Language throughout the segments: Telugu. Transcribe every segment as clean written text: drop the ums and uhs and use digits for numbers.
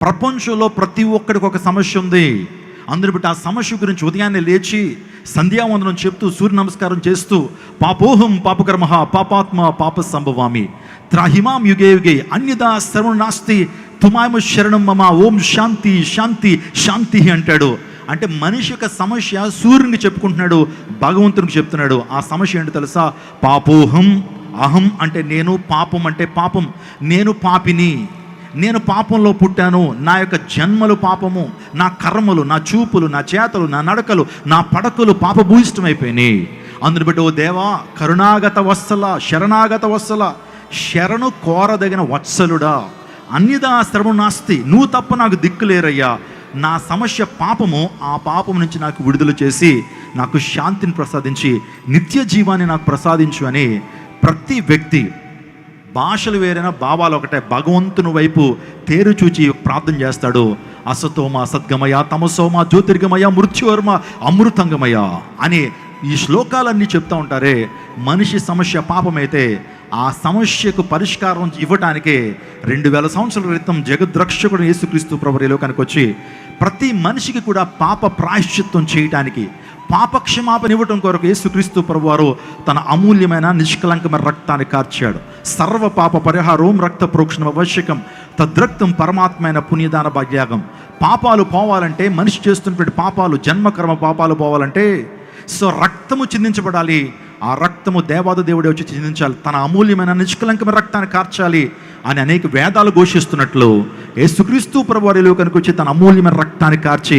ప్రపంచంలో ప్రతి ఒక్కడికి ఒక సమస్య ఉంది. అందరూ బట్టి ఆ సమస్య గురించి ఉదయాన్నే లేచి సంధ్యావందనం చెప్తూ సూర్య నమస్కారం చేస్తూ పాపోహం పాపకర్మ పాపాత్మ పాప సంభవామి త్రాహిమాం యుగే యుగే అన్యదా సర్వం నాస్తి తుమాయమ శరణం మమ ఓం శాంతి శాంతి శాంతి అంటాడు. అంటే మనిషి యొక్క సమస్య సూర్యునికి చెప్పుకుంటున్నాడు, భగవంతునికి చెప్తున్నాడు. ఆ సమస్య ఏంటో తెలుసా? పాపోహం. అహం అంటే నేను, పాపం అంటే పాపం. నేను పాపిని, నేను పాపంలో పుట్టాను, నా యొక్క జన్మలు పాపము, నా కర్మలు, నా చూపులు, నా చేతలు, నా నడకలు, నా పడకలు పాపభూయిష్టమైపోయినాయి. అందుని బట్టి ఓ దేవా కరుణాగత వత్సల శరణాగత వత్సల, శరణు కోరదగిన వత్సలుడా, అన్యదా సర్వం నాస్తి, నువ్వు తప్ప నాకు దిక్కులేరయ్యా. నా సమస్య పాపము, ఆ పాపం నుంచి నాకు విడుదల చేసి నాకు శాంతిని ప్రసాదించి నిత్య జీవాన్ని నాకు ప్రసాదించు అని ప్రతి వ్యక్తి, భాషలు వేరైనా భావాలు ఒకటే, భగవంతుని వైపు తేరు చూచి ప్రార్థన చేస్తాడు. అసతోమ అసద్గమయ తమసోమ జ్యోతిర్గమయ మృత్యువర్మ అమృతంగమయ అని ఈ శ్లోకాలన్నీ చెప్తూ ఉంటారే. మనిషి సమస్య పాపమైతే ఆ సమస్యకు పరిష్కారం ఇవ్వటానికే 2000 సంవత్సరాల క్రితం జగద్రక్షకుడు యేసుక్రీస్తు ప్రభువు ఈ లోకానికి వచ్చి ప్రతి మనిషికి కూడా పాప ప్రాయశ్చిత్తం చేయటానికి, పాపక్షమాపణ ఇవ్వటం కొరకు యేసుక్రీస్తు ప్రభువారు తన అమూల్యమైన నిష్కలంకమైన రక్తాన్ని కార్చాడు. సర్వ పాప పరిహారం రక్త ప్రోక్షణం ఆవశ్యకం, తద్రక్తం పరమాత్మైన పుణ్యదాన భాగ్యాగం. పాపాలు పోవాలంటే, మనిషి చేస్తున్నటువంటి పాపాలు జన్మకర్మ పాపాలు పోవాలంటే రక్తము చిందించబడాలి. ఆ రక్తము దేవాది దేవుడే వచ్చి చిందించాలి, తన అమూల్యమైన నిష్కలంకమైన రక్తాన్ని కార్చాలి అని అనేక వేదాలు ఘోషిస్తున్నట్లు యేసుక్రీస్తు ప్రభువారి లోకానికి వచ్చి తన అమూల్యమైన రక్తాన్ని కార్చి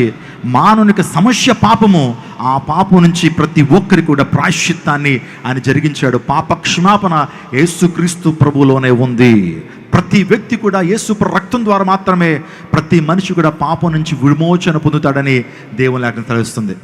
మానవునికి సమస్య పాపము, ఆ పాపం నుంచి ప్రతి ఒక్కరికి కూడా ప్రాయశ్చిత్తాన్ని ఆయన జరిగించాడు. పాప క్షమాపణ యేసుక్రీస్తు ప్రభువులోనే ఉంది. ప్రతి వ్యక్తి కూడా యేసు రక్తం ద్వారా మాత్రమే ప్రతి మనిషి కూడా పాపం నుంచి విమోచన పొందుతాడని దేవుని లేఖనం తెలుస్తుంది.